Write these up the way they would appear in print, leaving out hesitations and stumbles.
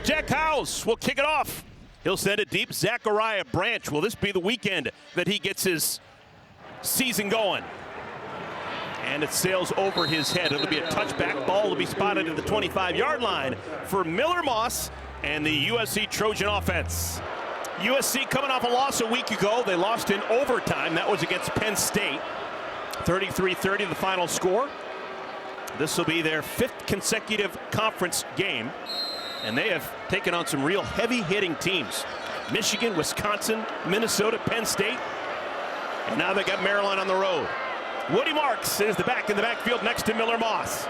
Jack House will kick it off. He'll send it deep. Zachariah Branch. Will this be the weekend that he gets his season going? And it sails over his head. It'll be a touchback ball to be spotted at the 25-yard line for Miller Moss and the USC Trojan offense. USC coming off a loss a week ago. They lost in overtime. That was against Penn State. 33-30 the final score. This will be their 5th consecutive conference game. And they have taken on some real heavy-hitting teams. Michigan, Wisconsin, Minnesota, Penn State. And now they got Maryland on the road. Woody Marks is the back in the backfield next to Miller Moss.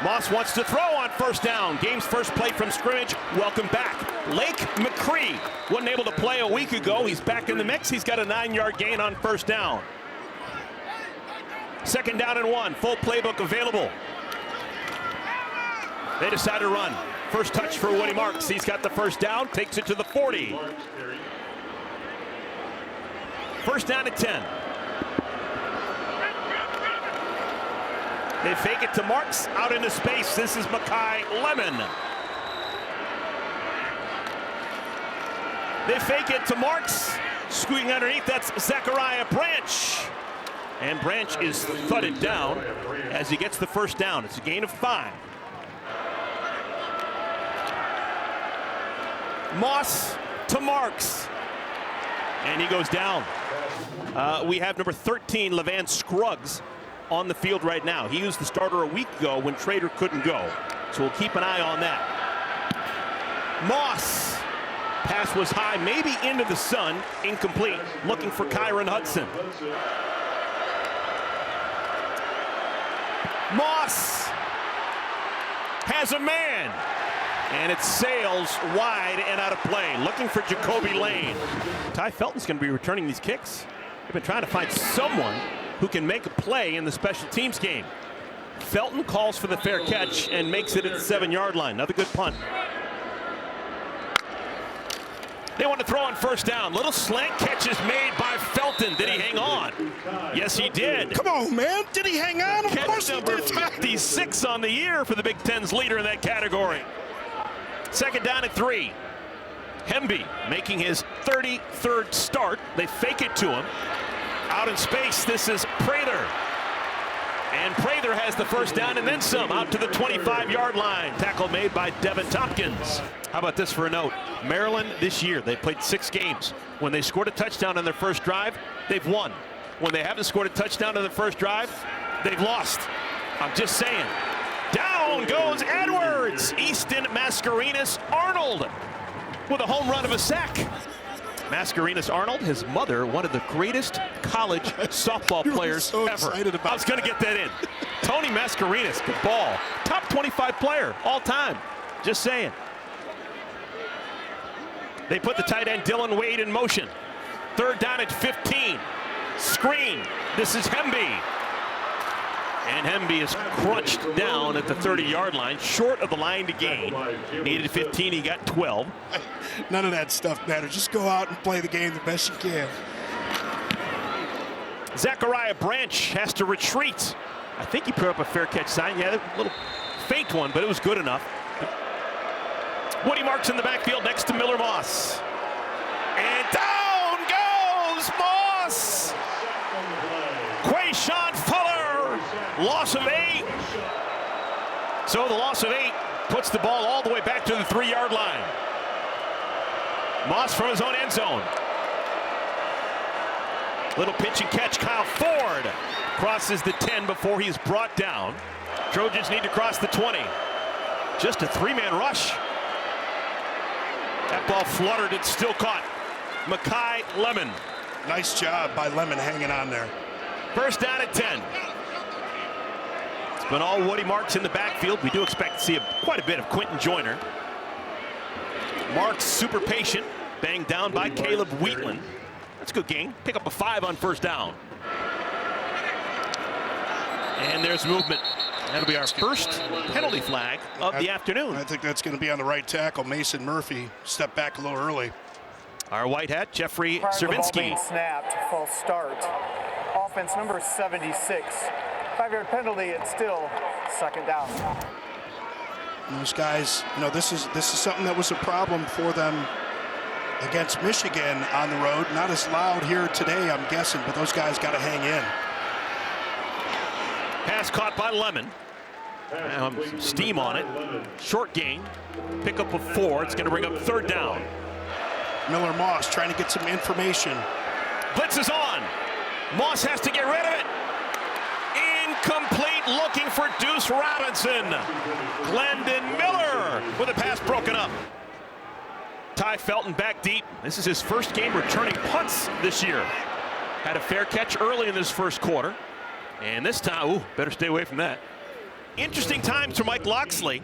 Moss wants to throw on first down. Game's first play from scrimmage. Welcome back. Lake McCree wasn't able to play a week ago. He's back in the mix. He's got a 9-yard gain on first down. 2nd down and 1. Full playbook available. They decide to run. First touch for Woody Marks. He's got the first down. Takes it to the 40. First down at 10. They fake it to Marks, out into space. This is Makai Lemon. They fake it to Marks, squeaking underneath. That's Zachariah Branch. And Branch is thudded down as he gets the first down. It's a gain of 5. Moss to Marks. And he goes down. We have number 13, Levan Scruggs, on the field right now. He was the starter a week ago when Trader couldn't go. So we'll keep an eye on that. Moss. Pass was high, maybe into the sun. Incomplete. Looking for Kyron Hudson. Moss has a man. And it sails wide and out of play. Looking for Jacoby Lane. Ty Felton's going to be returning these kicks. They've been trying to find someone who can make a play in the special teams game. Felton calls for the fair catch and makes it at the 7-yard line. Another good punt. They want to throw on first down. Little slant catch is made by Felton. Did he hang on? Yes, he did. Come on, man. Did he hang on? Of course he did. 56 on the year for the Big Ten's leader in that category. 2nd down at 3. Hemby making his 33rd start. They fake it to him. Out in space, this is Prather. And Prather has the first down and then some, out to the 25-yard line. Tackle made by Devin Tompkins. How about this for a note? Maryland this year, they played 6 games. When they scored a touchdown on their first drive, they've won. When they haven't scored a touchdown on their first drive, they've lost. I'm just saying. Down goes Edwards. Easton Mascarenas Arnold with a home run of a sack. Mascarenas Arnold, his mother, one of the greatest college softball players so ever. About I was going to get that in. Tony Mascarenas, good ball. Top 25 player all time. Just saying. They put the tight end Dylan Wade in motion. 3rd down at 15. Screen. This is Hemby. And Hemby is crunched down at the 30-yard line, short of the line to gain. Needed 15, he got 12. None of that stuff matters. Just go out and play the game the best you can. Zachariah Branch has to retreat. I think he put up a fair catch sign. Yeah, a little faint one, but it was good enough. Woody Marks in the backfield next to Miller Moss. And down goes Moss! Quayshawn Fuller, loss of 8. So the loss of 8 puts the ball all the way back to the 3-yard line. Moss from his own end zone. Little pitch and catch. Kyle Ford crosses the 10 before he's brought down. Trojans need to cross the 20. Just a 3-man rush. That ball fluttered. It's still caught. Makai Lemon. Nice job by Lemon hanging on there. First down at 10. It's been all Woody Marks in the backfield. We do expect to see quite a bit of Quentin Joyner. Marks super patient. Banged down by Caleb Wheatland. That's a good gain. Pick up a 5 on first down. And there's movement. That'll be our first penalty flag of the afternoon. I think that's going to be on the right tackle. Mason Murphy stepped back a little early. Our white hat, Jeffrey Prior to the ball Servinsky. being snapped, false start. Offense number 76. 5-yard penalty, it's still 2nd down. And those guys, this is something that was a problem for them against Michigan on the road. Not as loud here today, I'm guessing, but those guys got to hang in. Pass caught by Lemon. Now some steam on it. Short gain. Pick up of 4. It's going to bring up 3rd down. Miller Moss trying to get some information. Blitz is on. Moss has to get rid of it. Incomplete, looking for Deuce Robinson. Glendon Miller with a pass broken up. Ty Felton back deep. This is his first game returning punts this year. Had a fair catch early in this first quarter. And this time, better stay away from that. Interesting times for Mike Loxley.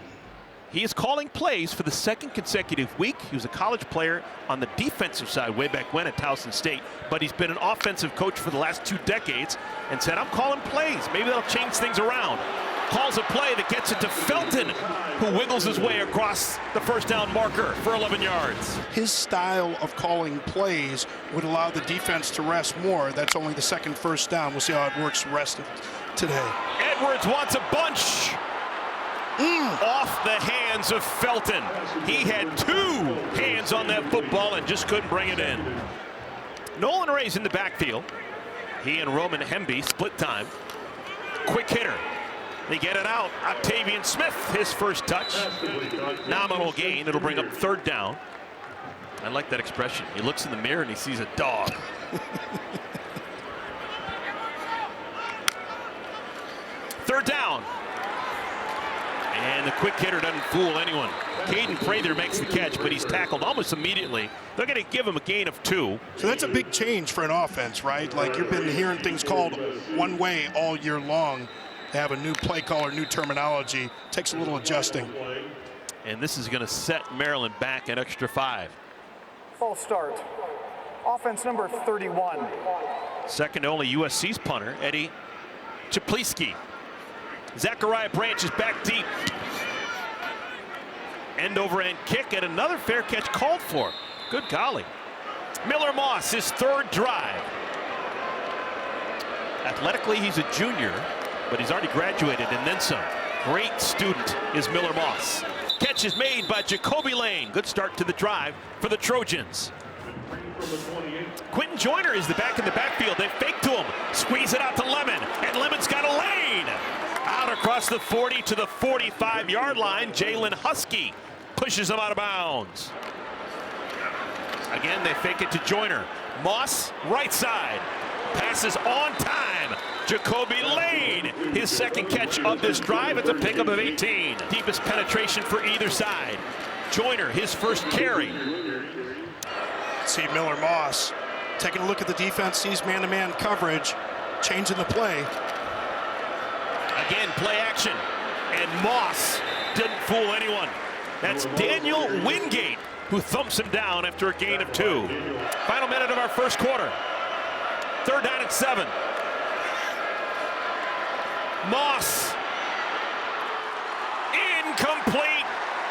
He is calling plays for the 2nd consecutive week. He was a college player on the defensive side way back when at Towson State, but he's been an offensive coach for the last 2 decades and said, I'm calling plays. Maybe that'll change things around. Calls a play that gets it to Felton, who wiggles his way across the 1st down marker for 11 yards. His style of calling plays would allow the defense to rest more. That's only the 2nd first down. We'll see how it works the rest of today. Edwards wants a bunch. Off the hands of Felton. He had 2 hands on that football and just couldn't bring it in. Nolan Ray's in the backfield. He and Roman Hemby split time. Quick hitter. They get it out. Octavian Smith, his first touch. Nominal gain. It'll bring up 3rd down. I like that expression. He looks in the mirror and he sees a dog. Third down. And the quick hitter doesn't fool anyone. Caden Prather makes the catch, but he's tackled almost immediately. They're going to give him a gain of 2. So that's a big change for an offense, right? Like, you've been hearing things called one way all year long. They have a new play caller, new terminology. Takes a little adjusting. And this is going to set Maryland back an extra 5. False start. Offense number 31. Second only USC's punter, Eddie Czapleski. Zachariah Branch is back deep. End over end kick and another fair catch called for. Good golly. Miller Moss, his 3rd drive. Athletically, he's a junior, but he's already graduated and then some. Great student is Miller Moss. Catch is made by Jacoby Lane. Good start to the drive for the Trojans. Quentin Joyner is the back in the backfield. They fake to him. Squeeze it out to Lemon. And Lemon's got a lane. Out across the 40 to the 45-yard line. Jalen Husky pushes him out of bounds. Again, they fake it to Joyner. Moss, right side. Passes on time. Jacoby Lane, his 2nd catch of this drive. It's a pickup of 18. Deepest penetration for either side. Joyner, his 1st carry. See Miller Moss taking a look at the defense, sees man-to-man coverage, changing the play. Again, play action. And Moss didn't fool anyone. That's Daniel Wingate, who thumps him down after a gain of 2. Final minute of our first quarter. 3rd down and 7. Moss. Incomplete.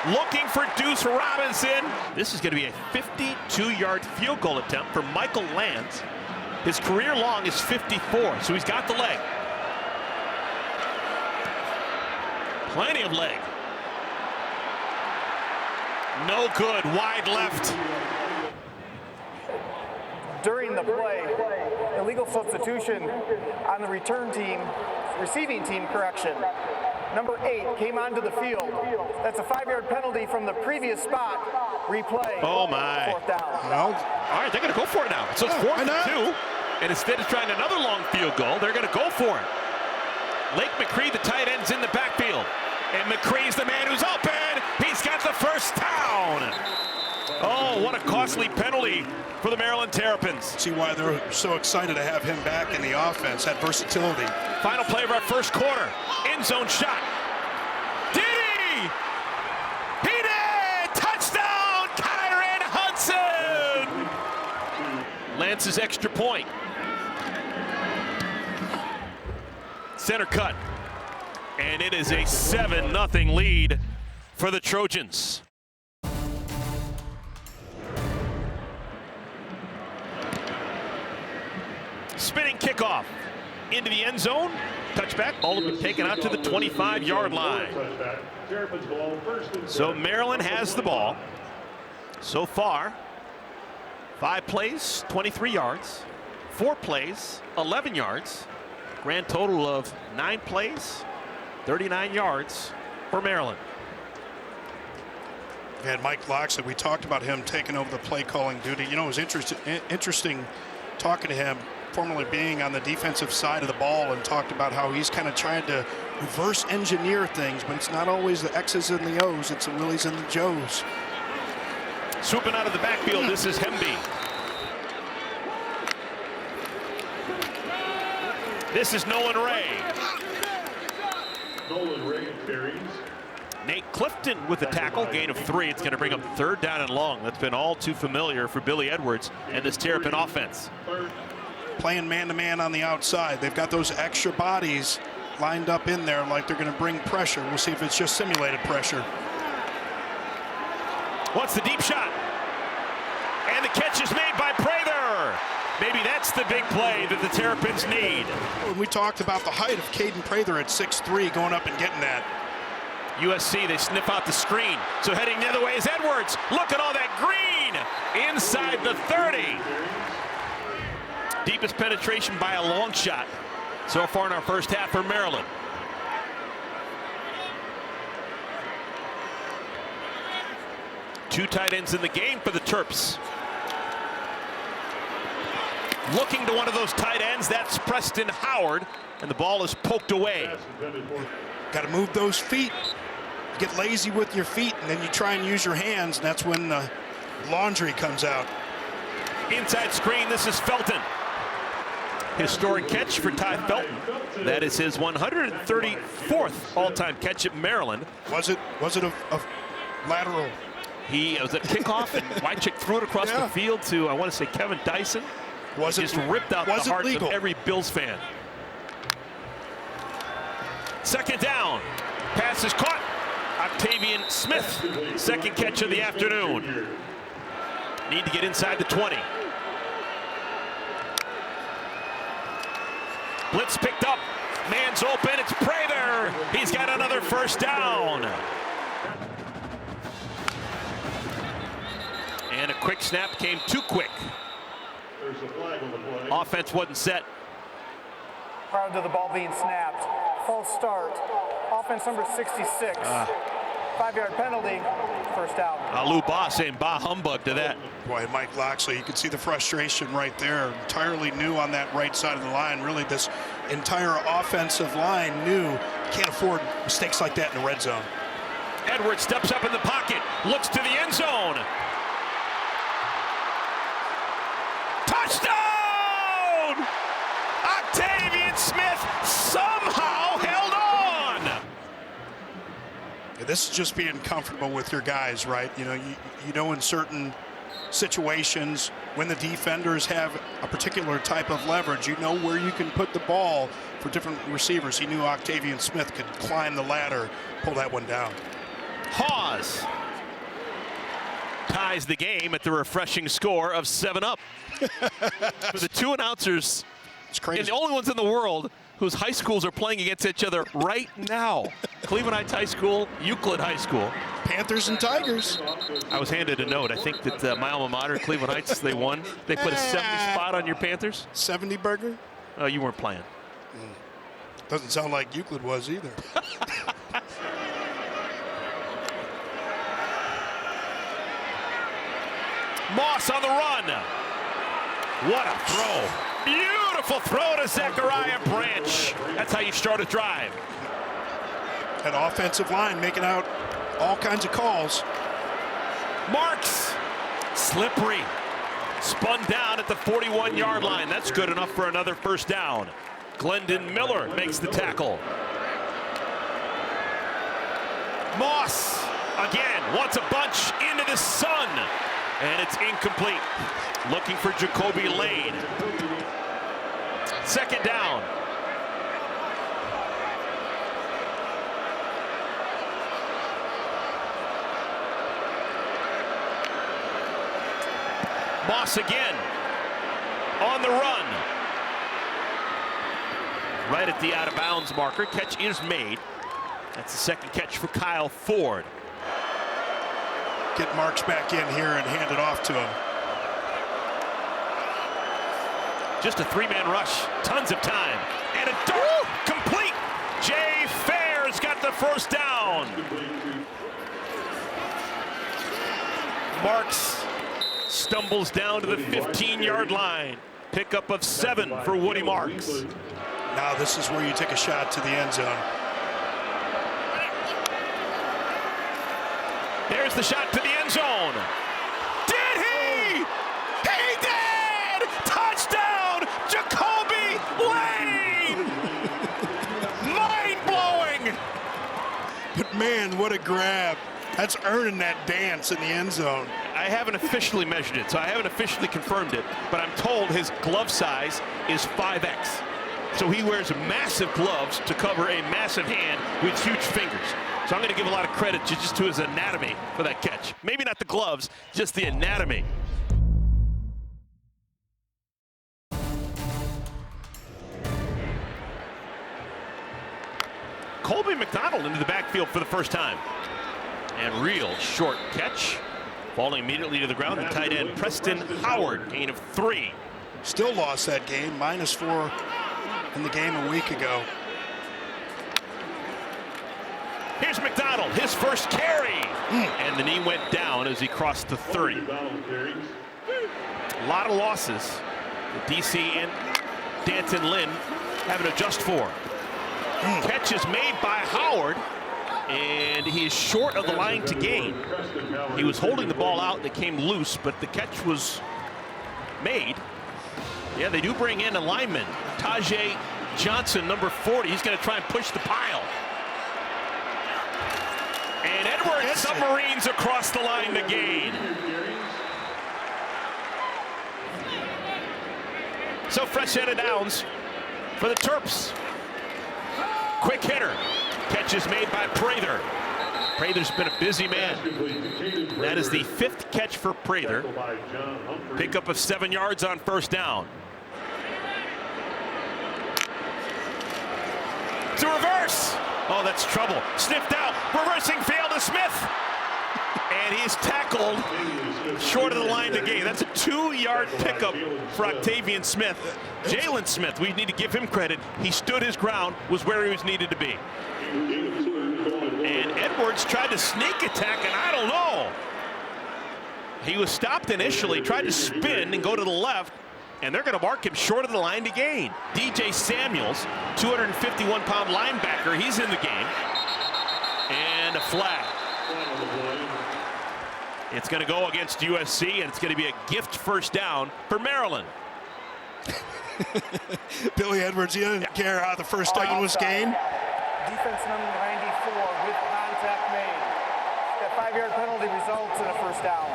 Looking for Deuce Robinson. This is going to be a 52-yard field goal attempt for Michael Lance. His career long is 54, so he's got the leg. Plenty of leg. No good. Wide left. During the play, illegal substitution on the receiving team correction. Number 8 came onto the field. That's a 5-yard penalty from the previous spot. Replay. Oh my. 4th down. Well, all right, they're going to go for it now. So it's 4th and 2. And instead of trying another long field goal, they're going to go for it. Lake McCree, the tight end's in the backfield. And McCree's the man who's open. He's got the 1st down. Oh, what a costly penalty for the Maryland Terrapins. See why they're so excited to have him back in the offense, that versatility. Final play of our first quarter. End zone shot. Did he? He did! Touchdown, Kyron Hudson! Lance's extra point. Center cut. And it is a 7-0 lead for the Trojans. Spinning kickoff into the end zone. Touchback, ball will be taken out to the 25-yard line. So Maryland has the ball. So far, 5 plays, 23 yards. 4 plays, 11 yards. Grand total of 9 plays, 39 yards for Maryland. And Mike Loxley, we talked about him taking over the play calling duty. You know, it was interesting talking to him, formerly being on the defensive side of the ball, and talked about how he's kind of trying to reverse engineer things, but it's not always the X's and the O's, it's the Willies and the Joes. Swooping out of the backfield, this is Hemby. This is Nolan Ray. Nolan Ray carries. Nate Clifton with the tackle, gain of 3. It's going to bring up 3rd down and long. That's been all too familiar for Billy Edwards and this Terrapin offense. Playing man-to-man on the outside. They've got those extra bodies lined up in there like they're going to bring pressure. We'll see if it's just simulated pressure. What's the deep shot? And the catch is made by Prather. Maybe that's the big play that the Terrapins need. When we talked about the height of Caden Prather at 6'3", going up and getting that. USC, they sniff out the screen. So heading the other way is Edwards. Look at all that green inside the 30. Deepest penetration by a long shot so far in our first half for Maryland. Two tight ends in the game for the Terps. Looking to one of those tight ends, that's Preston Howard, and the ball is poked away. Got to move those feet. Get lazy with your feet, and then you try and use your hands, and that's when the laundry comes out. Inside screen, this is Felton. Historic catch for Ty Felton. That is his 134th all-time catch at Maryland. Was it a lateral? He was a kickoff, and Wycheck threw it across the field to, I want to say, Kevin Dyson. Just ripped out the hearts of every Bills fan. 2nd down. Pass is caught. Octavian Smith, 2nd catch of the afternoon. Need to get inside the 20. Blitz picked up. Man's open. It's Prather. He's got another 1st down. And a quick snap came too quick. There's a flag on the play. Offense wasn't set. Prior to the ball being snapped, false start. Offense number 66. 5-yard penalty, 1st down. Lou Ba saying bah humbug to that. Boy, Mike Loxley, you can see the frustration right there. Entirely new on that right side of the line. Really, this entire offensive line knew you can't afford mistakes like that in the red zone. Edwards steps up in the pocket, looks to the end zone. Touchdown! Octavian Smith somehow held on. This is just being comfortable with your guys, right? You know, in certain situations, when the defenders have a particular type of leverage, you know where you can put the ball for different receivers. He knew Octavian Smith could climb the ladder, pull that one down. Hawes ties the game at the refreshing score of 7-up. For the 2 announcers, It's crazy. and the only ones in the world whose high schools are playing against each other right now. Cleveland Heights High School, Euclid High School. Panthers and Tigers. I was handed a note. I think that my alma mater, Cleveland Heights, they won. They put a 70 spot on your Panthers. 70 burger? Oh, you weren't playing. Doesn't sound like Euclid was either. Moss on the run. What a throw. Beautiful throw to Zachariah Branch. That's how you start a drive. That offensive line making out all kinds of calls. Marks. Slippery. Spun down at the 41-yard line. That's good enough for another 1st down. Glendon Miller makes the tackle. Moss again wants a bunch into the sun. And it's incomplete. Looking for Jacoby Lane. 2nd down. Moss again on the run. right at the out-of-bounds marker. Catch is made. That's the second catch for Kyle Ford. Get Marks back in here and hand it off to him. Just a three-man rush. Tons of time. And a dart complete. Jay Fair's got the first down. Marks stumbles down to the 15-yard line. Pickup of 7 for Woody Marks. Now this is where you take a shot to the end zone. There's the shot to the end zone. Did he? He did! Touchdown, Jacoby Lane! Mind-blowing! But man, what a grab. That's earning that dance in the end zone. I haven't officially measured it, so I haven't officially confirmed it, but I'm told his glove size is 5X. So he wears massive gloves to cover a massive hand with huge fingers. So I'm going to give a lot of credit just to his anatomy for that catch. Maybe not the gloves, just the anatomy. Colby McDonald into the backfield for the first time. And real short catch. Falling immediately to the ground, the tight end Preston Howard, gain of 3. Still lost that game, -4 in the game a week ago. Here's McDonald, his first carry. And the knee went down as he crossed the 30. A lot of losses that DC and Danton Lynn have to adjust for. Catch is made by Howard, and he is short of the line to gain. He was holding the ball out, and it came loose, but the catch was made. Yeah, they do bring in a lineman, Tajay Johnson, number 40. He's going to try and push the pile. And Edwards submarines across the line to gain. So fresh set of downs for the Terps. Quick hitter. Catch is made by Prather. Prather's been a busy man. That is the 5th catch for Prather. Pickup of 7 yards on first down. To reverse. Oh, that's trouble. Sniffed out. Reversing field to Smith. And he's tackled short of the line to gain. That's a 2-yard pickup for Octavian Smith. Jalen Smith, we need to give him credit. He stood his ground, was where he was needed to be. And Edwards tried to sneak attack, and I don't know. He was stopped initially, tried to spin and go to the left, and they're going to mark him short of the line to gain. DJ Samuels, 251-pound linebacker, he's in the game. And a flag. It's going to go against USC, and it's going to be a gift first down for Maryland. Billy Edwards, he didn't care how the first down was gained. Defense number 94 with contact made. That 5-yard penalty results in a first down.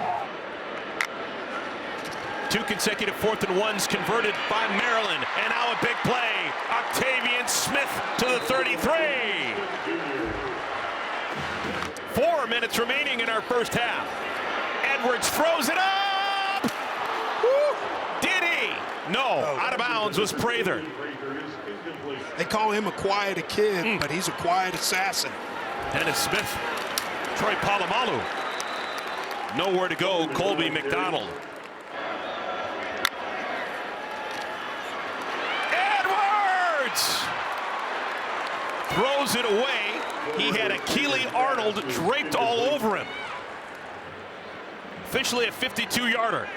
2 consecutive 4th and 1s converted by Maryland. And now a big play. Octavian Smith to the 33. 4 minutes remaining in our first half. Edwards throws it up. Woo! Did he? No, out of bounds was Prather. They call him a quiet kid, but he's a quiet assassin. Dennis Smith, Troy Polamalu. Nowhere to go, Colby McDonald. Edwards! Throws it away. He had Achille Arnold draped all over him. Officially a 52-yarder.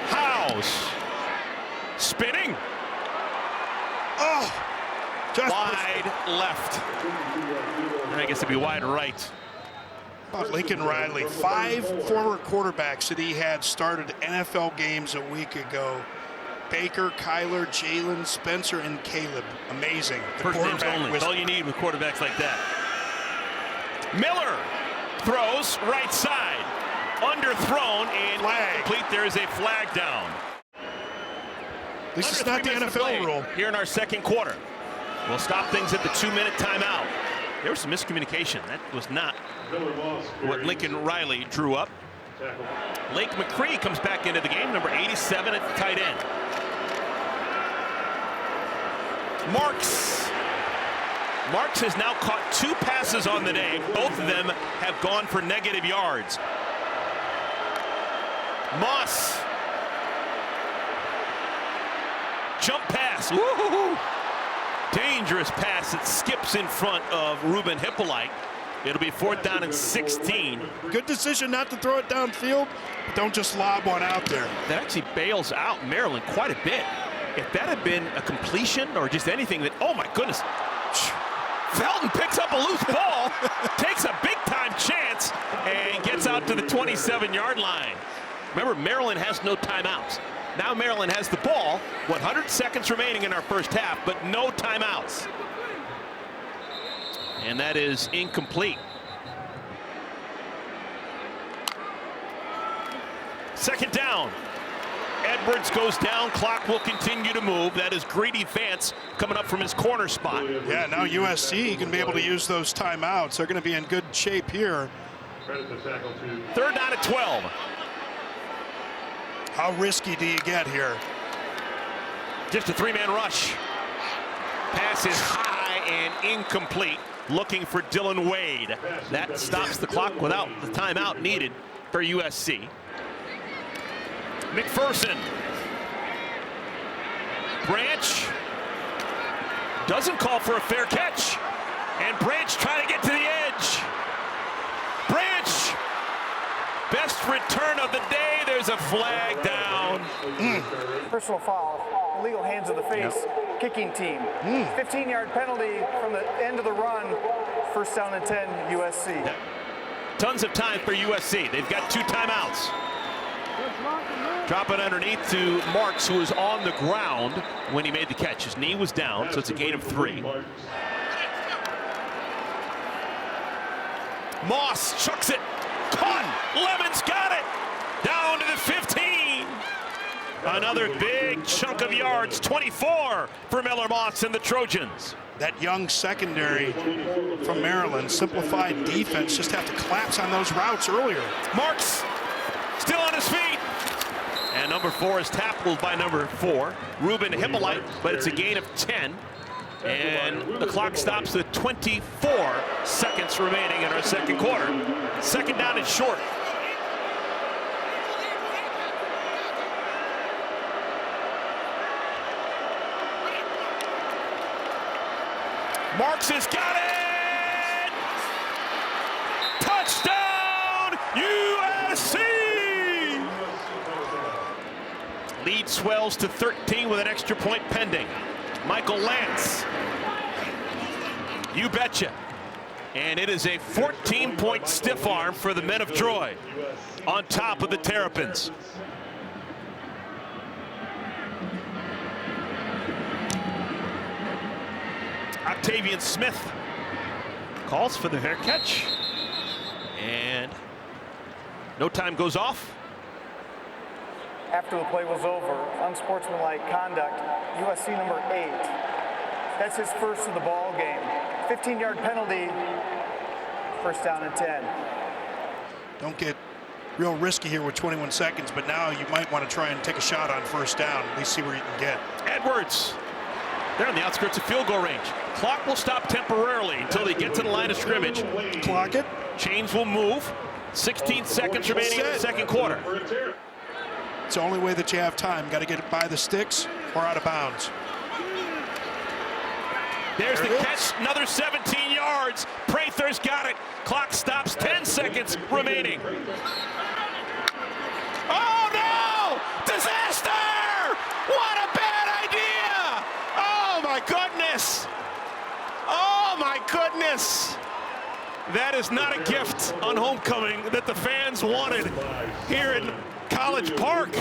House. Spinning. Oh! Just wide left. And I guess it'd be wide right. About Lincoln Riley, 5 former quarterbacks that he had started NFL games a week ago. Baker, Kyler, Jalen, Spencer, and Caleb. Amazing. First names only. That's all you need with quarterbacks like that. Miller throws right side. Underthrown and incomplete. There is a flag down. At least it's not the NFL rule. Here in our second quarter. We'll stop things at the 2-minute timeout. There was some miscommunication. That was not what Lincoln Riley drew up. Lake McCree comes back into the game, number 87 at the tight end. Marks. Marks has now caught 2 passes on the day. Both of them have gone for negative yards. Moss. Jump pass. Woo-hoo-hoo. Dangerous pass. It skips in front of Ruben Hippolyte. It'll be 4th down and 16. Good decision not to throw it downfield, but don't just lob one out there. That actually bails out Maryland quite a bit. If that had been a completion or just anything that, oh my goodness. Felton picks up a loose ball, takes a big-time chance, and gets out to the 27-yard line. Remember, Maryland has no timeouts. Now Maryland has the ball, 100 seconds remaining in our first half, but no timeouts. And that is incomplete. 2nd down. Edwards goes down. Clock will continue to move. That is Greedy Vance coming up from his corner spot. Yeah, now USC can be able to use those timeouts. They're going to be in good shape here. 3rd down at 12. How risky do you get here? Just a 3-man rush. Pass is high and incomplete. Looking for Dylan Wade. That stops the clock without the timeout needed for USC. McPherson. Branch doesn't call for a fair catch. And Branch trying to get to the edge. Branch. Best return of the day. There's a flag down. Personal foul, illegal hands of the face, kicking team. 15-yard penalty from the end of the run. 1st down and 10, USC. Yeah. Tons of time for USC. They've got 2 timeouts. Drop it underneath to Marks, who was on the ground when he made the catch. His knee was down, so it's a gain of 3. Moss chucks it. Caught. Lemon's got it. Down to the 15. Another big chunk of yards. 24 for Miller Moss and the Trojans. That young secondary from Maryland, simplified defense, just have to collapse on those routes earlier. Marks still on his feet. And number 4 is tackled by number 4, Ruben Hippolyte, but it's a gain of 10. And the clock stops with 24 seconds remaining in our 2nd quarter. 2nd down and short. Marks has got it! Touchdown, USC! Lead swells to 13 with an extra point pending. Michael Lance. You betcha. And it is a 14-point stiff arm for the men of Troy on top of the Terrapins. Octavian Smith calls for the fair catch. And no time goes off. After the play was over, unsportsmanlike conduct, USC number 8. That's his first of the ball game. 15-yard penalty, 1st down and 10. Don't get real risky here with 21 seconds, but now you might want to try and take a shot on 1st down, at least see where you can get. Edwards. They're on the outskirts of field goal range. Clock will stop temporarily until they get to the line of scrimmage. Clock it. Chains will move. 16 seconds remaining in the 2nd quarter. It's the only way that you have time. Got to get it by the sticks or out of bounds. There's the catch, another 17 yards. Prather's got it. Clock stops, 10 seconds remaining. Oh no! Disaster! What a bad idea! Oh my goodness! Oh my goodness! That is not a gift on homecoming that the fans wanted here in College Park.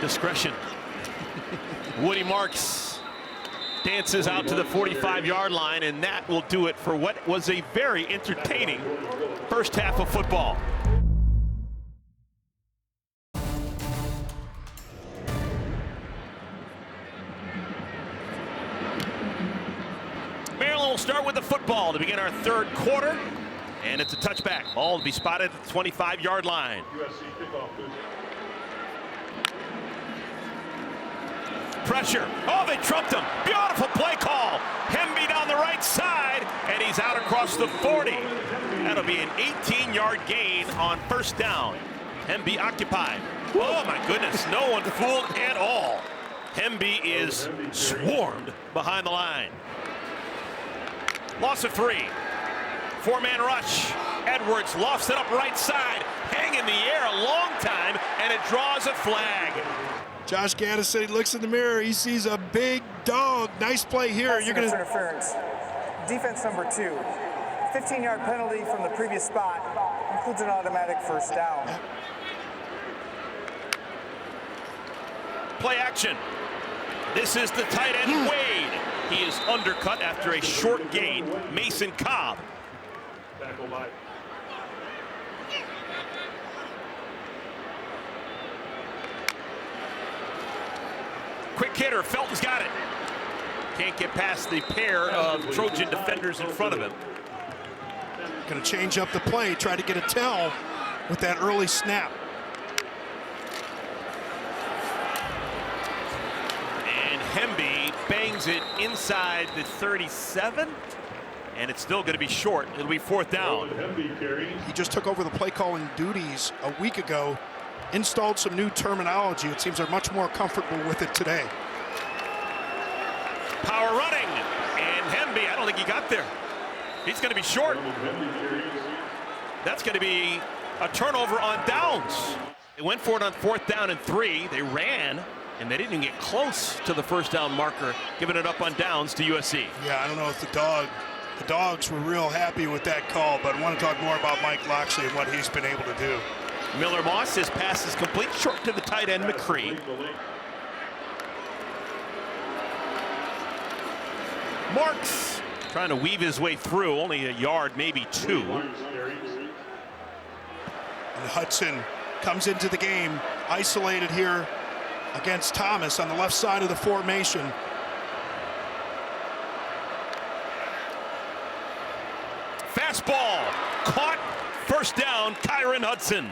Discretion. Woody Marks dances out to the 45-yard line, and that will do it for what was a very entertaining first half of football. Maryland will start with the football to begin our 3rd quarter, and it's a touchback. Ball to be spotted at the 25-yard line. USC kickoff. Pressure. Oh, they trumped him. Beautiful play call. Hemby down the right side, and he's out across the 40. That'll be an 18-yard gain on first down. Hemby occupied. Oh, my goodness. No one fooled at all. Hemby is swarmed behind the line. Loss of 3. 4-man rush. Edwards lofts it up right side. Hang in the air a long time, and it draws a flag. Josh Gaddis said he looks in the mirror. He sees a big dog. Nice play here. You're going to interference. Defense number 2. 15-yard penalty from the previous spot. Includes an automatic first down. Play action. This is the tight end, Wade. He is undercut after a short gain. Mason Cobb. Tackle by. Quick hitter, Felton's got it. Can't get past the pair of Trojan defenders in front of him. Going to change up the play, try to get a tell with that early snap. And Hemby bangs it inside the 37, and it's still going to be short. It'll be fourth down. He just took over the play calling duties a week ago. Installed some new terminology. It seems they're much more comfortable with it today. Power running, and Hemby, I don't think he got there. He's going to be short. That's going to be a turnover on downs. They went for it on fourth down and 3. They ran, and they didn't even get close to the first down marker, giving it up on downs to USC. Yeah, I don't know if the dogs were real happy with that call, but I want to talk more about Mike Loxley and what he's been able to do. Miller Moss, his pass is complete, short to the tight end, McCree. Marks trying to weave his way through, only a yard, maybe 2. And Hudson comes into the game, isolated here against Thomas on the left side of the formation. Fastball, caught, first down, Kyron Hudson.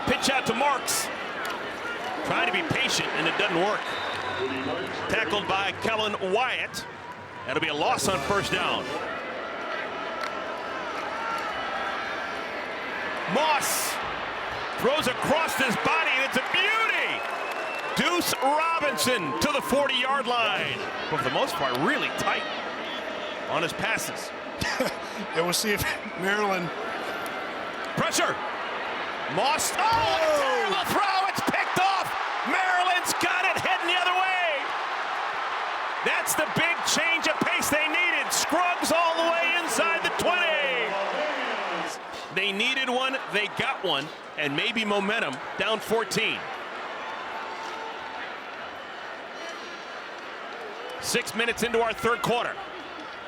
Pitch out to Marks. Trying to be patient, and it doesn't work. Tackled by Kellen Wyatt. That'll be a loss on first down. Moss throws across his body, and it's a beauty. Deuce Robinson to the 40-yard line. But for the most part, really tight on his passes. And we'll see if Maryland. Pressure. Moss. Oh, terrible throw. It's picked off. Maryland's got it heading the other way. That's the big change of pace they needed. Scruggs all the way inside the 20. They needed one. They got one. And maybe momentum down 14. 6 minutes into our third quarter.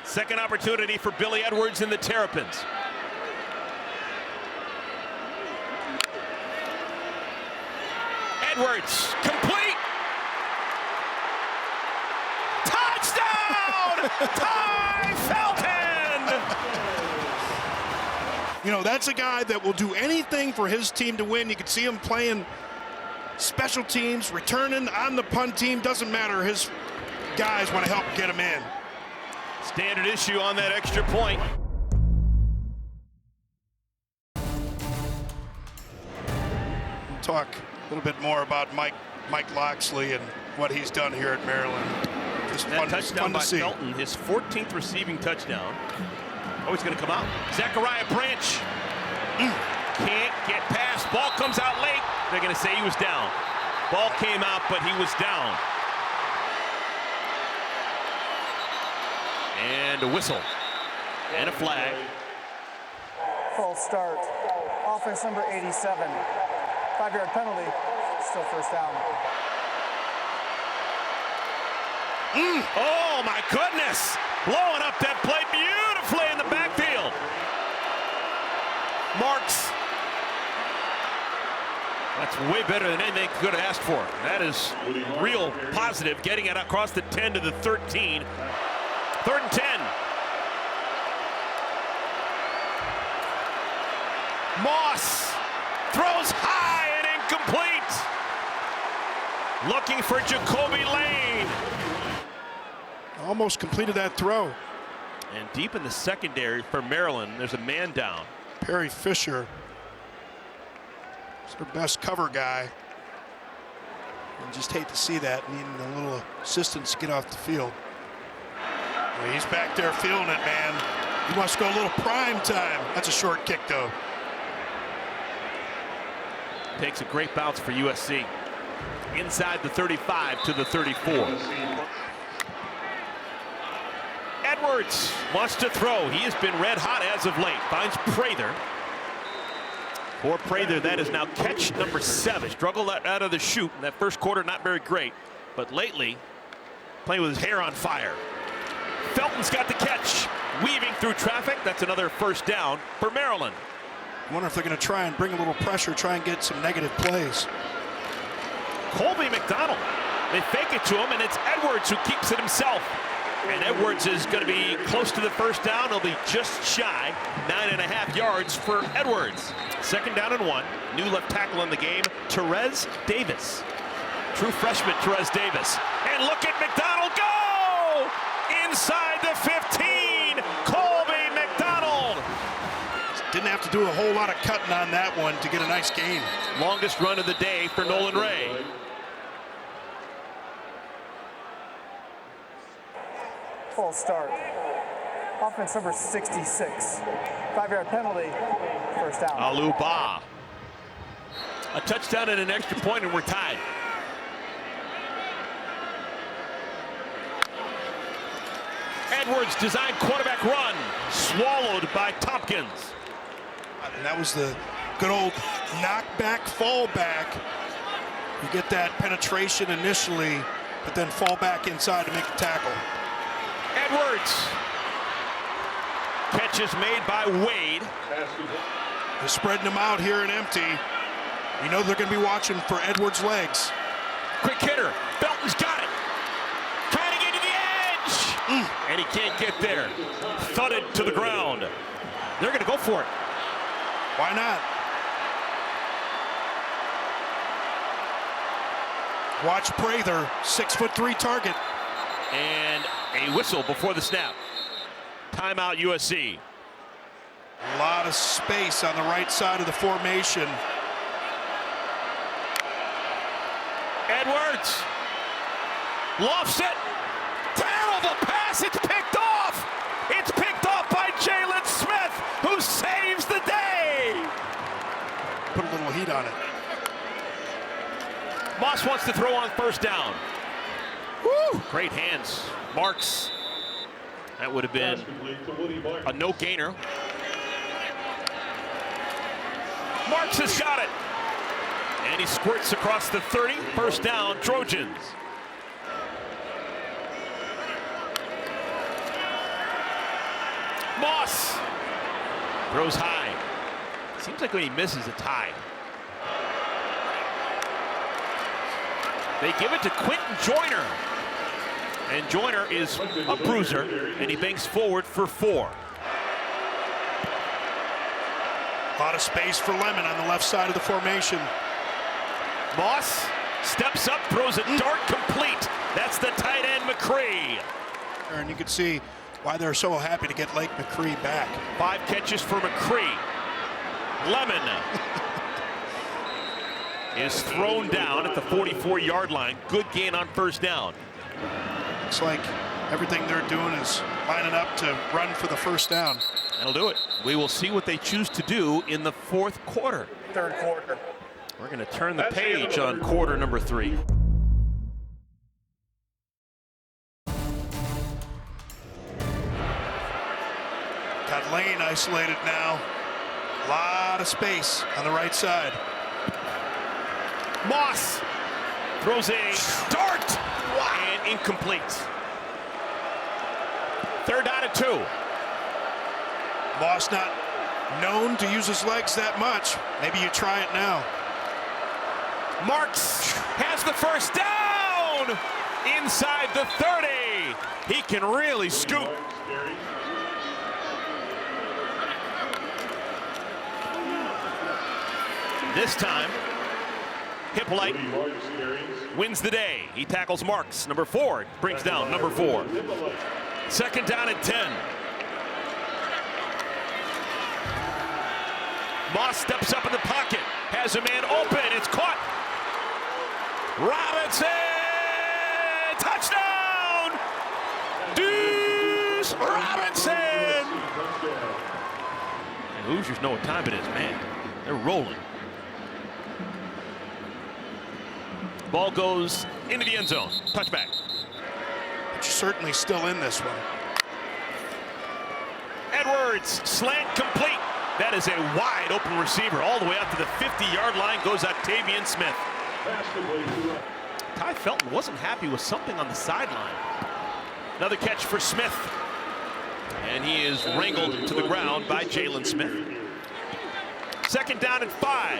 Second opportunity for Billy Edwards and the Terrapins. Edwards, complete. Touchdown! Ty Felton! You know, that's a guy that will do anything for his team to win. You can see him playing special teams, returning on the punt team. Doesn't matter. His guys want to help get him in. Standard issue on that extra point. Talk a little bit more about Mike Loxley and what he's done here at Maryland. Just that touchdown by see. Felton, his 14th receiving touchdown. Oh, he's going to come out. Zachariah Branch can't get past. Ball comes out late. They're going to say he was down. Ball came out, but he was down. And a whistle and a flag. False start. Offense number 87. 5-yard penalty. Still first down. Oh my goodness! Blowing up that play beautifully in the backfield. Marks. That's way better than anything they could have asked for. That is real positive, getting it across the 10 to the 13. 3rd and 10. Moss throws high and incomplete. Looking for Jacoby Lane. Almost completed that throw. And deep in the secondary for Maryland, there's a man down. Perry Fisher is their best cover guy. And just hate to see that, needing a little assistance to get off the field. Well, he's back there feeling it, man. He wants to go a little prime time. That's a short kick, though. Takes a great bounce for USC. Inside the 35 to the 34. Edwards wants to throw. He has been red hot as of late. Finds Prather. For Prather, that is now catch number 7. Struggled out of the chute in that first quarter, not very great. But lately, playing with his hair on fire. Felton's got the catch. Weaving through traffic. That's another first down for Maryland. I wonder if they're going to try and bring a little pressure, try and get some negative plays. Colby McDonald. They fake it to him, and it's Edwards who keeps it himself. And Edwards is going to be close to the first down. He'll be just shy, 9.5 yards for Edwards. Second down and 1. New left tackle in the game, Therese Davis. True freshman Therese Davis. And look at McDonald go! Inside the 15, Colby McDonald. Didn't have to do a whole lot of cutting on that one to get a nice gain. Longest run of the day for Nolan Ray. Full start. Offense number 66. 5-yard penalty. First down. Aluba. A touchdown and an extra point, and we're tied. Edwards designed quarterback run. Swallowed by Tompkins. And that was the good old knockback, fallback. You get that penetration initially, but then fall back inside to make the tackle. Edwards. Catch is made by Wade. They're spreading them out here and empty. You know they're going to be watching for Edwards' legs. Quick hitter. Belton's got it. Trying to get to the edge. And he can't get there. Thudded to the ground. They're going to go for it. Why not? Watch Prather, 6'3" target. And a whistle before the snap. Timeout USC. A lot of space on the right side of the formation. Edwards lofts it. Terrible pass. It's picked off. It's picked off by Jalen Smith, who saves the day. Put a little heat on it. Moss wants to throw on first down. Woo! Great hands. Marks. That would have been a no-gainer. Marks has got it. And he squirts across the 30. First down, Trojans. Moss throws high. Seems like when he misses, a tie. They give it to Quentin Joyner. And Joyner is a bruiser, and he banks forward for 4. A lot of space for Lemon on the left side of the formation. Moss steps up, throws a dart complete. That's the tight end, McCree. And you can see why they're so happy to get Lake McCree back. 5 catches for McCree. Lemon is thrown down at the 44-yard line. Good gain on first down. Looks like everything they're doing is lining up to run for the first down. That'll do it. We will see what they choose to do in the fourth quarter. Third quarter. We're going to turn the page on quarter number 3. Got Lane isolated now. A lot of space on the right side. Moss throws a dart and incomplete. Third down and 2. Moss not known to use his legs that much. Maybe you try it now. Marks has the first down inside the 30. He can really scoop. this time, Hippolyte wins the day. He tackles Marks. Number 4 brings down number 4. Second down and 10. Moss steps up in the pocket, has a man open, it's caught. Robinson, touchdown! Deuce Robinson! And Hoosiers know what time it is, man. They're rolling. Ball goes into the end zone. Touchback. But you're certainly still in this one. Edwards, slant complete. That is a wide open receiver. All the way out to the 50-yard line goes Octavian Smith. Ty Felton wasn't happy with something on the sideline. Another catch for Smith. And he is wrangled to the ground by Jalen Smith. Second down and 5.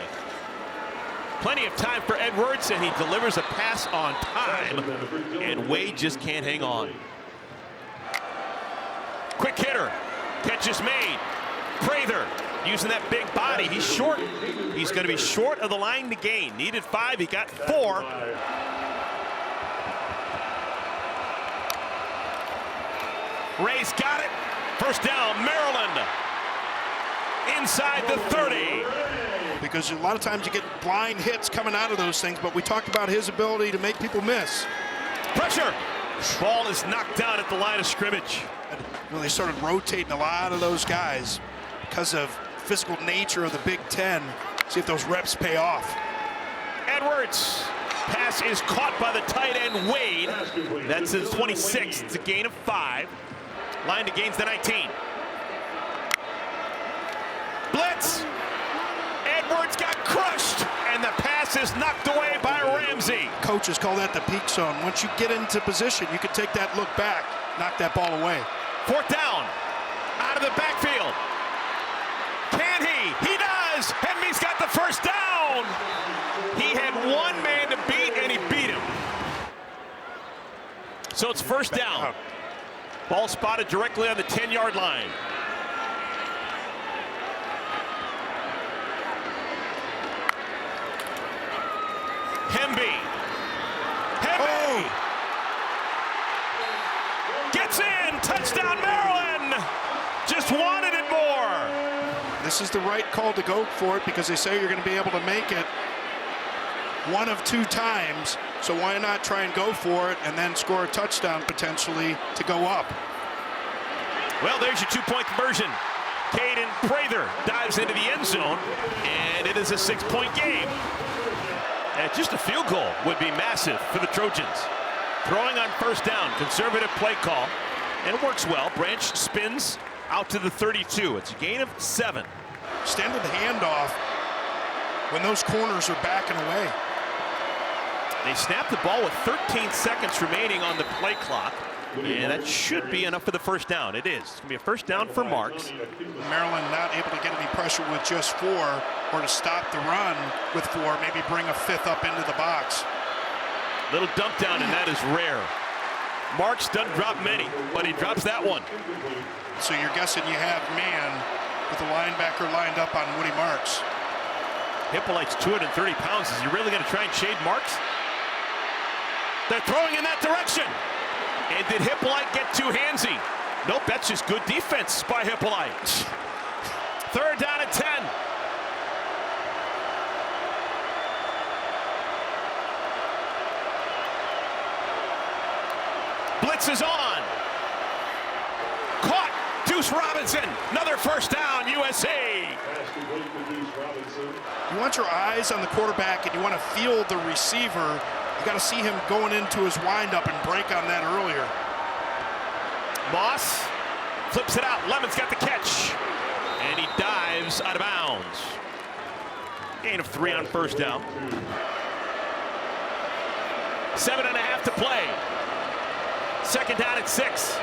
Plenty of time for Edwards, and he delivers a pass on time. And Wade just can't hang on. Quick hitter. Catch is made. Prather using that big body. He's short. He's going to be short of the line to gain. Needed 5. He got 4. Ray's got it. First down, Maryland. Inside the 30. Because a lot of times you get blind hits coming out of those things, but we talked about his ability to make people miss. Pressure. Ball is knocked down at the line of scrimmage. They started rotating a lot of those guys because of physical nature of the Big Ten. See if those reps pay off. Edwards. Pass is caught by the tight end Wade. That's his 26th. It's a gain of 5. Line to gains the 19. Blitz. Edwards got crushed, and the pass is knocked away by Ramsey. Coaches call that the peak zone. Once you get into position, you can take that look back, knock that ball away. Fourth down, out of the backfield. Can he? He does! Hemby's got the first down! He had one man to beat, and he beat him. So it's first down. Ball spotted directly on the 10-yard line. Hemby. Hemby. Oh. Gets in. Touchdown, Maryland. Just wanted it more. This is the right call to go for it because they say you're going to be able to make it one of 2 times. So why not try and go for it and then score a touchdown potentially to go up? Well, there's your 2-point conversion. Caden Prather dives into the end zone, and it is a 6-point game. And just a field goal would be massive for the Trojans. Throwing on first down, conservative play call, and it works well. Branch spins out to the 32. It's a gain of 7. Extended handoff when those corners are backing away. They snap the ball with 13 seconds remaining on the play clock. And that should be enough for the first down. It is. It's going to be a first down for Marks. Maryland not able to get any pressure with just 4 or to stop the run with 4, maybe bring a 5th up into the box. Little dump down, and that is rare. Marks doesn't drop many, but he drops that one. So you're guessing you have man with the linebacker lined up on Woody Marks. Hippolyte's 230 pounds. Is he really going to try and shade Marks? They're throwing in that direction. And did Hippolyte get too handsy? Nope, that's just good defense by Hippolyte. Third down and 10. Blitz is on. Caught. Deuce Robinson. Another first down, USC. You want your eyes on the quarterback and you want to feel the receiver. You got to see him going into his windup and break on that earlier. Moss flips it out. Lemon's got the catch. And he dives out of bounds. Gain of 3 on first down. 7.5 to play. Second down at 6.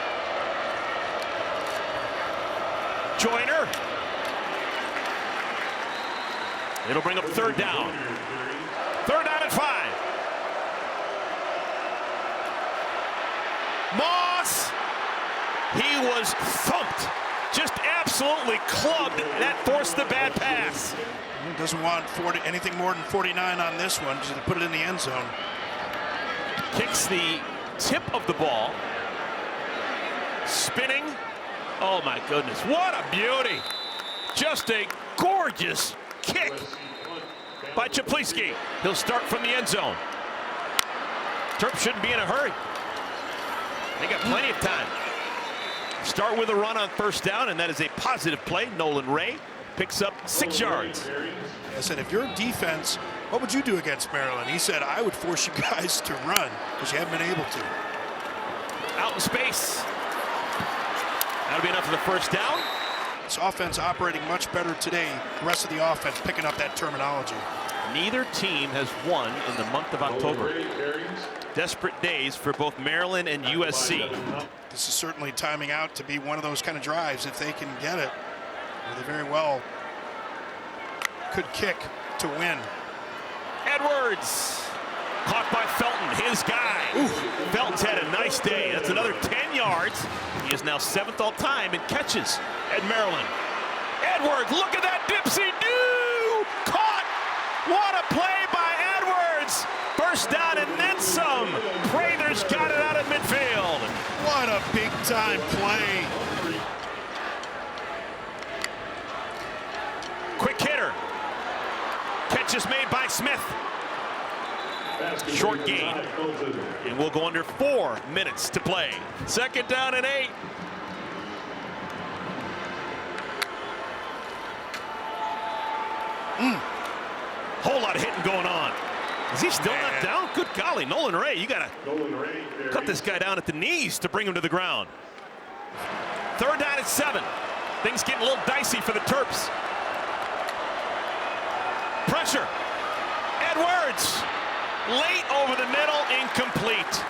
Joyner. It'll bring up third down. Third down at 5. Moss. He was thumped. Just absolutely clubbed. That forced the bad pass. He doesn't want anything more than 49 on this one, just to put it in the end zone. Kicks the tip of the ball. Spinning. Oh my goodness, what a beauty. Just a gorgeous kick by Chapliski. He'll start from the end zone. Terps shouldn't be in a hurry. They got plenty of time. Start with a run on first down, and that is a positive play. Nolan Ray picks up 6 yards. I said, if you're defense, what would you do against Maryland? He said, I would force you guys to run because you haven't been able to. Out in space. That'll be enough for the first down. This offense operating much better today. The rest of the offense picking up that terminology. Neither team has won in the month of October. Desperate days for both Maryland and USC. This is certainly timing out to be one of those kind of drives if they can get it. They very well could kick to win. Edwards caught by Felton, his guy. Ooh. Felton's had a nice day. That's another 10 yards. He is now 7th all time in catches at Maryland. Edwards, look at that dipsy-do! Caught! What a play by Edwards! First down and then some. Prather's got it out of midfield. What a big-time play. Quick hitter. Catch is made by Smith. Short gain. And we'll go under 4 minutes to play. Second down and 8. Whole lot of hitting going on. Is he still not down? Good golly, Nolan Ray, you gotta cut this guy down at the knees to bring him to the ground. Third down and 7. Things getting a little dicey for the Terps. Pressure. Edwards. Late over the middle, incomplete.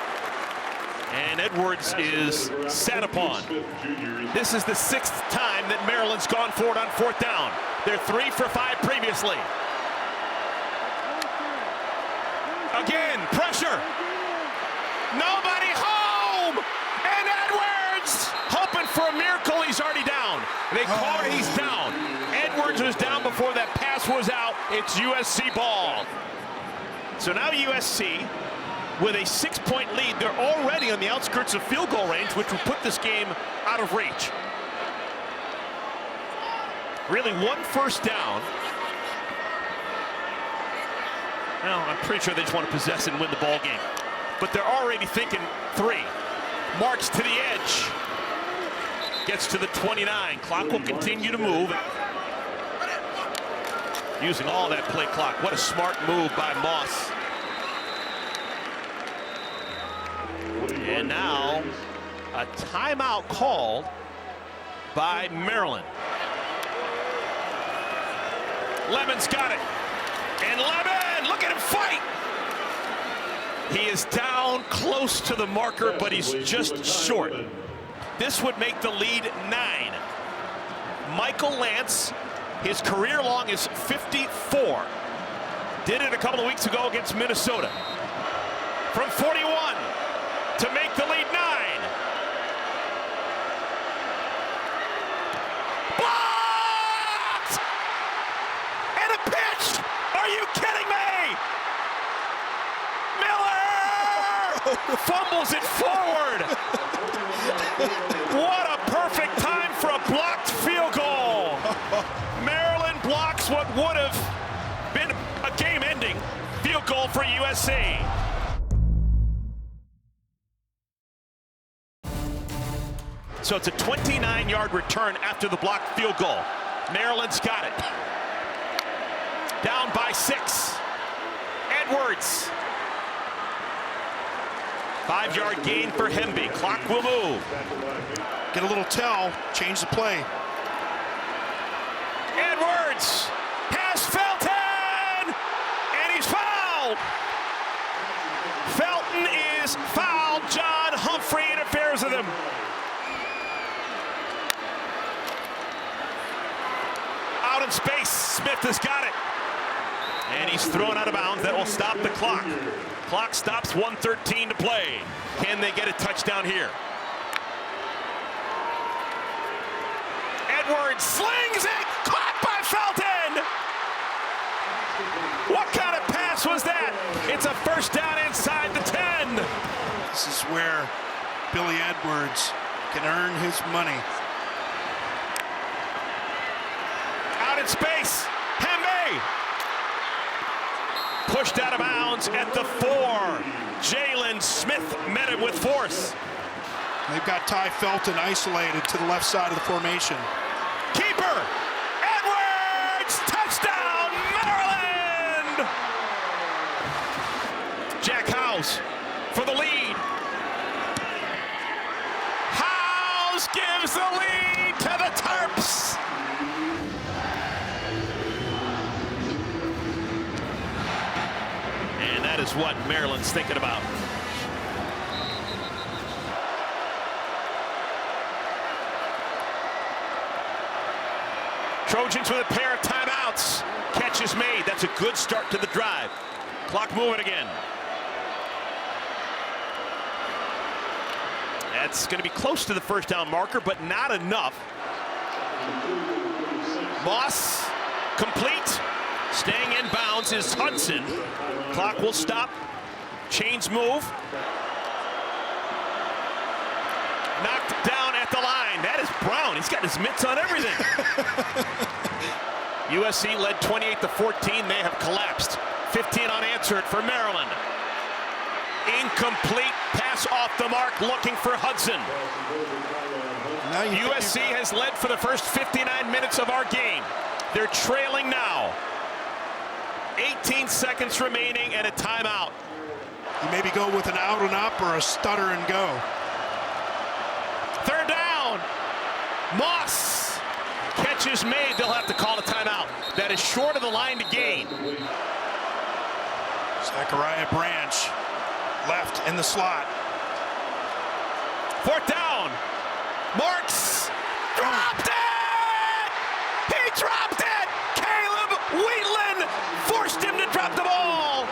And Edwards is sat upon. This is the 6th time that Maryland's gone for it on 4th down. They're 3 for 5 previously. Again, pressure. Nobody home. And Edwards hoping for a miracle. He's already down. They call it, he's down. Edwards was down before that pass was out. It's USC ball. So now USC with a 6-point lead. They're already on the outskirts of field goal range, which will put this game out of reach. Really 1 first down. Well, I'm pretty sure they just want to possess and win the ball game. But they're already thinking 3. March to the edge. Gets to the 29. Clock will continue to move. Using all that play clock. What a smart move by Moss. And now a timeout called by Maryland. Lemon's got it. And Lemon, look at him fight. He is down close to the marker, but he's just short. This would make the lead 9. Michael Lance, his career long is 54. Did it a couple of weeks ago against Minnesota. From 41 to make the lead 9. Blocked! And a pitch! Are you kidding me? Miller! Fumbles it forward. What a perfect time for a blocked field goal. Maryland blocks what would have been a game-ending field goal for USC. So it's a 29-yard return after the blocked field goal. Maryland's got it. Down by 6. Edwards. 5-yard gain for Hemby. Clock will move. Get a little tell, change the play. Edwards has Felton, and he's fouled. Felton is fouled. John Humphrey interferes with him. Out in space, Smith has got it. And he's thrown out of bounds. That will stop the clock. Clock stops, 1:13 to play. Can they get a touchdown here? Edwards slings it, caught by Felton! Billy Edwards can earn his money. Out in space, Hembe. Pushed out of bounds at the 4. Jalen Smith met him with force. They've got Ty Felton isolated to the left side of the formation. Keeper, Edwards, touchdown, Maryland! Jack Howes for the lead. Howes gives the lead to the Terps. And that is what Maryland's thinking about. Trojans with a pair of timeouts. Catch is made. That's a good start to the drive. Clock moving again. That's going to be close to the first down marker, but not enough. Moss, complete. Staying in bounds is Hudson. Clock will stop. Chains move. Knocked down at the line. That is Brown. He's got his mitts on everything. USC led 28-14. They have collapsed. 15 unanswered for Maryland. Incomplete pass off the mark, looking for Hudson. USC has led for the first 59 minutes of our game. They're trailing now. 18 seconds remaining and a timeout. You maybe go with an out and up or a stutter and go. Third down. Moss. Catch is made. They'll have to call a timeout. That is short of the line to gain. Zachariah Branch left in the slot. Fourth down. Marks. Dropped it! He dropped it! Caleb Wheatland forced him to drop the ball.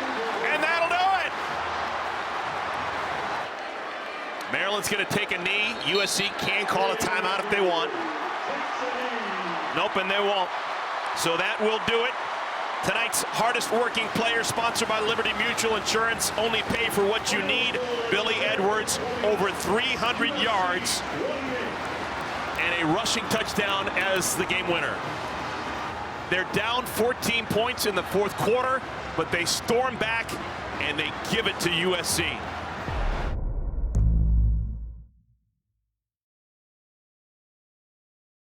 And that'll do it. Maryland's going to take a knee. USC can call a timeout if they want. Nope, and they won't. So that will do it. Tonight's hardest working player, sponsored by Liberty Mutual Insurance. Only pay for what you need. Billy Edwards, over 300 yards and a rushing touchdown as the game winner. They're down 14 points in the fourth quarter, but they storm back and they give it to USC.